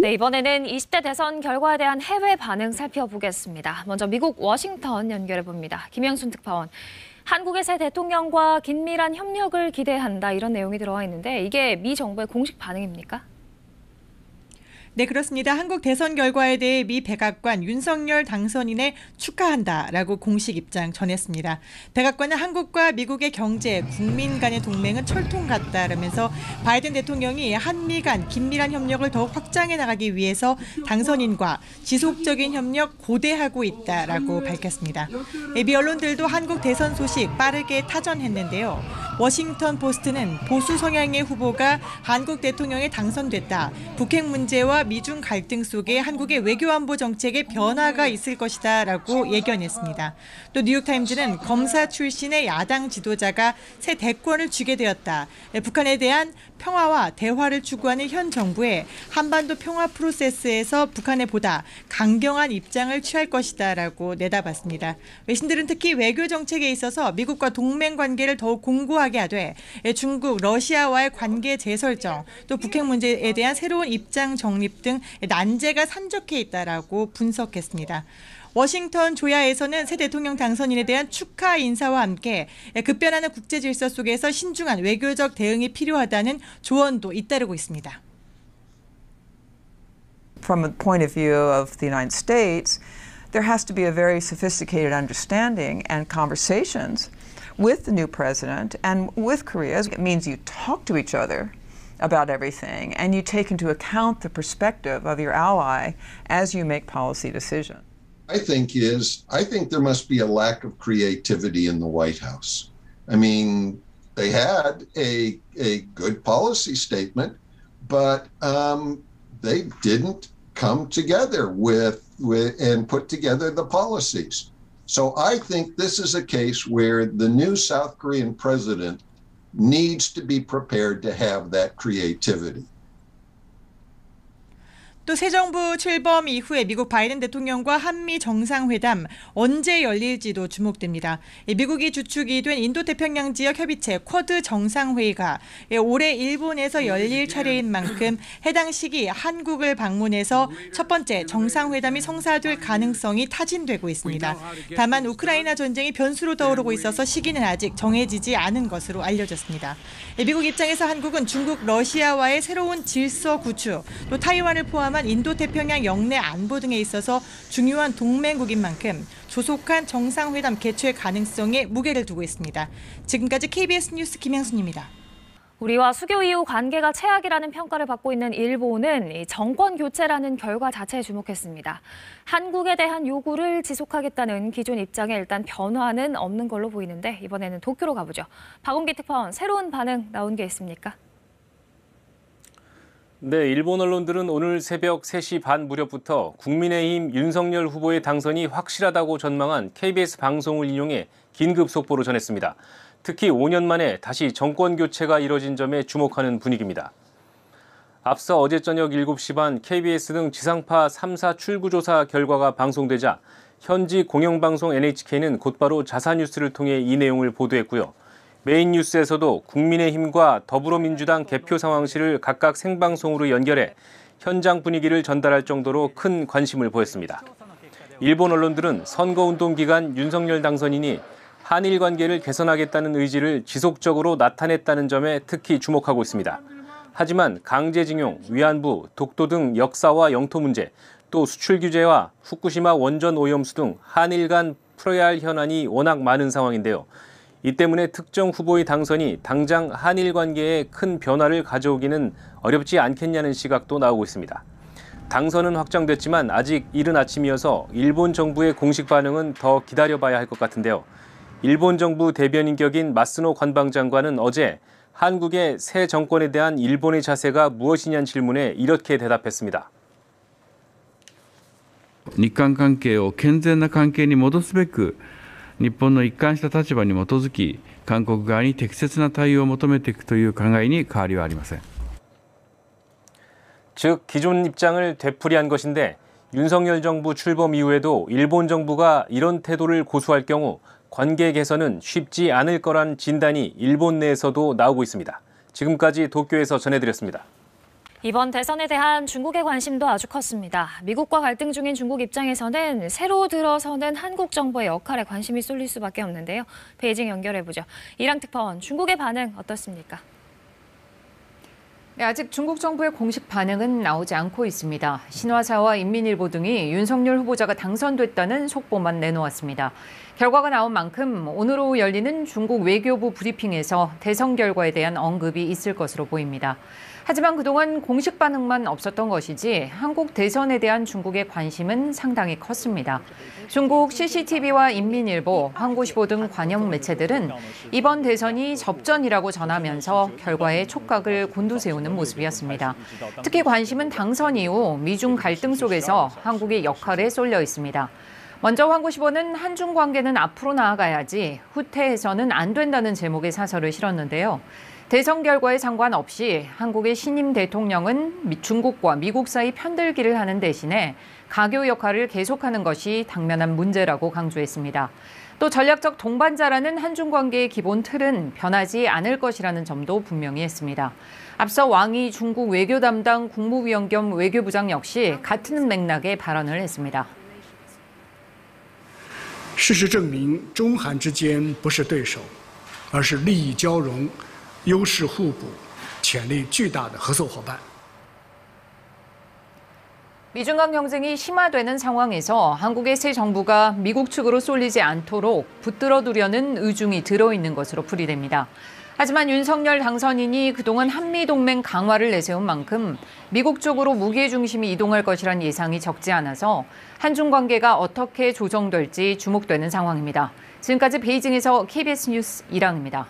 네, 이번에는 20대 대선 결과에 대한 해외 반응 살펴보겠습니다. 먼저 미국 워싱턴 연결해봅니다. 김영순 특파원. 한국의 새 대통령과 긴밀한 협력을 기대한다 이런 내용이 들어와 있는데 이게 미 정부의 공식 반응입니까? 네, 그렇습니다. 한국 대선 결과에 대해 미 백악관 윤석열 당선인에 축하한다라고 공식 입장 전했습니다. 백악관은 한국과 미국의 경제, 국민 간의 동맹은 철통 같다라면서 바이든 대통령이 한미 간 긴밀한 협력을 더욱 확장해 나가기 위해서 당선인과 지속적인 협력 고대하고 있다라고 밝혔습니다. 미 언론들도 한국 대선 소식 빠르게 타전했는데요. 워싱턴 포스트는 보수 성향의 후보가 한국 대통령에 당선됐다. 북핵 문제와 미중 갈등 속에 한국의 외교안보 정책에 변화가 있을 것이다라고 예견했습니다. 또 뉴욕타임즈는 검사 출신의 야당 지도자가 새 대권을 쥐게 되었다. 북한에 대한 평화와 대화를 추구하는 현 정부의 한반도 평화 프로세스에서 북한에 보다 강경한 입장을 취할 것이다라고 내다봤습니다. 외신들은 특히 외교 정책에 있어서 미국과 동맹 관계를 더욱 공고하게 하되 중국, 러시아와의 관계 재설정, 또 북핵 문제에 대한 새로운 입장 정립 등 난제가 산적해 있다라고 분석했습니다. 워싱턴 조야에서는 새 대통령 당선인에 대한 축하 인사와 함께 급변하는 국제 질서 속에서 신중한 외교적 대응이 필요하다는 조언도 잇따르고 있습니다. From the point of view of the United States, there has to be a very sophisticated understanding and conversations with the new president and with Korea. It means you talk to each other about everything and you take into account the perspective of your ally as you make policy decisions. I think there must be a lack of creativity in the White House. I mean, they had a good policy statement, but they didn't come together with and put together the policies. So I think this is a case where the new South Korean president needs to be prepared to have that creativity. 또 새 정부 출범 이후에 미국 바이든 대통령과 한미 정상회담 언제 열릴지도 주목됩니다. 미국이 주축이 된 인도태평양 지역 협의체 쿼드 정상회의가 올해 일본에서 열릴 차례인 만큼 해당 시기 한국을 방문해서 첫 번째 정상회담이 성사될 가능성이 타진되고 있습니다. 다만 우크라이나 전쟁이 변수로 떠오르고 있어서 시기는 아직 정해지지 않은 것으로 알려졌습니다. 미국 입장에서 한국은 중국, 러시아와의 새로운 질서 구축, 또 타이완을 포함한 인도태평양 영내 안보 등에 있어서 중요한 동맹국인 만큼 조속한 정상회담 개최 가능성에 무게를 두고 있습니다. 지금까지 KBS 뉴스 김양순입니다. 우리와 수교 이후 관계가 최악이라는 평가를 받고 있는 일본은 정권 교체라는 결과 자체에 주목했습니다. 한국에 대한 요구를 지속하겠다는 기존 입장에 일단 변화는 없는 걸로 보이는데 이번에는 도쿄로 가보죠. 박은기 특파원, 새로운 반응 나온 게 있습니까? 네, 일본 언론들은 오늘 새벽 3시 반 무렵부터 국민의힘 윤석열 후보의 당선이 확실하다고 전망한 KBS 방송을 인용해 긴급 속보로 전했습니다. 특히 5년 만에 다시 정권 교체가 이뤄진 점에 주목하는 분위기입니다. 앞서 어제 저녁 7시 반 KBS 등 지상파 3사 출구조사 결과가 방송되자 현지 공영방송 NHK는 곧바로 자사뉴스를 통해 이 내용을 보도했고요. 메인 뉴스에서도 국민의힘과 더불어민주당 개표 상황실을 각각 생방송으로 연결해 현장 분위기를 전달할 정도로 큰 관심을 보였습니다. 일본 언론들은 선거운동 기간 윤석열 당선인이 한일 관계를 개선하겠다는 의지를 지속적으로 나타냈다는 점에 특히 주목하고 있습니다. 하지만 강제징용, 위안부, 독도 등 역사와 영토 문제, 또 수출 규제와 후쿠시마 원전 오염수 등 한일 간 풀어야 할 현안이 워낙 많은 상황인데요. 이 때문에 특정 후보의 당선이 당장 한일 관계에 큰 변화를 가져오기는 어렵지 않겠냐는 시각도 나오고 있습니다. 당선은 확정됐지만 아직 이른 아침이어서 일본 정부의 공식 반응은 더 기다려봐야 할 것 같은데요. 일본 정부 대변인 격인 마스노 관방장관은 어제 한국의 새 정권에 대한 일본의 자세가 무엇이냐는 질문에 이렇게 대답했습니다. 日韓関係を健全な関係に戻すべく日本の一貫した立場に基づき韓国側に適切な対応を求めていくという考えに変わりはありません。 즉 기존 입장을 되풀이한 것인데 윤석열 정부 출범 이후에도 일본 정부가 이런 태도를 고수할 경우 관계 개선은 쉽지 않을 거란 진단이 일본 내에서도 나오고 있습니다. 지금까지 도쿄에서 전해드렸습니다. 이번 대선에 대한 중국의 관심도 아주 컸습니다. 미국과 갈등 중인 중국 입장에서는 새로 들어서는 한국 정부의 역할에 관심이 쏠릴 수밖에 없는데요. 베이징 연결해보죠. 이랑 특파원, 중국의 반응 어떻습니까? 네, 아직 중국 정부의 공식 반응은 나오지 않고 있습니다. 신화사와 인민일보 등이 윤석열 후보자가 당선됐다는 속보만 내놓았습니다. 결과가 나온 만큼 오늘 오후 열리는 중국 외교부 브리핑에서 대선 결과에 대한 언급이 있을 것으로 보입니다. 하지만 그동안 공식 반응만 없었던 것이지 한국 대선에 대한 중국의 관심은 상당히 컸습니다. 중국 CCTV와 인민일보, 환구시보 등 관영 매체들은 이번 대선이 접전이라고 전하면서 결과에 촉각을 곤두세우는 모습이었습니다. 특히 관심은 당선 이후 미중 갈등 속에서 한국의 역할에 쏠려 있습니다. 먼저 환구시보는 한중 관계는 앞으로 나아가야지 후퇴해서는 안 된다는 제목의 사설을 실었는데요. 대선 결과에 상관없이 한국의 신임 대통령은 중국과 미국 사이 편들기를 하는 대신에 가교 역할을 계속하는 것이 당면한 문제라고 강조했습니다. 또 전략적 동반자라는 한중 관계의 기본 틀은 변하지 않을 것이라는 점도 분명히 했습니다. 앞서 왕이 중국 외교 담당 국무위원 겸 외교부장 역시 같은 맥락의 발언을 했습니다. 事实证明，中韩之间不是对手，而是利益交融、优势互补、潜力巨大的合作伙伴。 미중 간 경쟁이 심화되는 상황에서 한국의 새 정부가 미국 측으로 쏠리지 않도록 붙들어두려는 의중이 들어있는 것으로 풀이됩니다. 하지만 윤석열 당선인이 그동안 한미동맹 강화를 내세운 만큼 미국 쪽으로 무기의 중심이 이동할 것이란 예상이 적지 않아서 한중 관계가 어떻게 조정될지 주목되는 상황입니다. 지금까지 베이징에서 KBS 뉴스 이랑입니다.